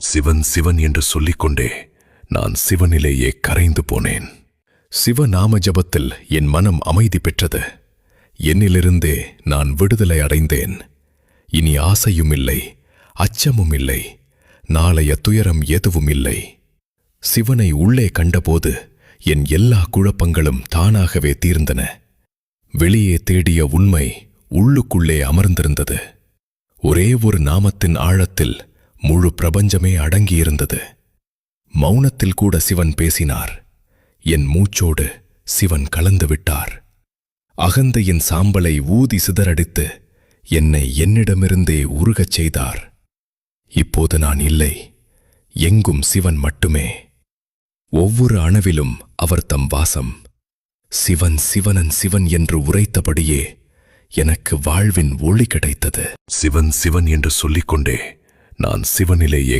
சிவன் சிவன் என்று சொல்லிக்கொண்டே நான் சிவனிலேயே கரைந்து போனேன். சிவநாம ஜபத்தில் என் மனம் அமைதி பெற்றது. என்னிலிருந்தே நான் விடுதலை அடைந்தேன். இனி ஆசையும் இல்லை, அச்சமும் இல்லை, நாளைய துயரம் எதுவும் இல்லை. சிவனை உள்ளே கண்டபோது என் எல்லா குழப்பங்களும் தானாகவே தீர்ந்தன. வெளியே தேடிய உண்மை உள்ளுக்குள்ளே அமர்ந்திருந்தது. ஒரே ஒரு நாமத்தின் ஆழத்தில் முழு பிரபஞ்சமே அடங்கியிருந்தது. மௌனத்தில் கூட சிவன் பேசினார். என் மூச்சோடு சிவன் கலந்து விட்டார். அகந்தையின் சாம்பலை ஊதி சிதறடித்து என்னை என்னிடமிருந்தே உருகச் செய்தார். இப்போது நான் இல்லை, எங்கும் சிவன் மட்டுமே. ஒவ்வொரு அணுவிலும் அவர் தம் வாசம். சிவன் சிவனன் சிவன் என்று உரைத்தபடியே எனக்கு வாழ்வின் ஒளி கிடைத்தது. சிவன் சிவன் என்று சொல்லிக்கொண்டே நான் சிவனிலேயே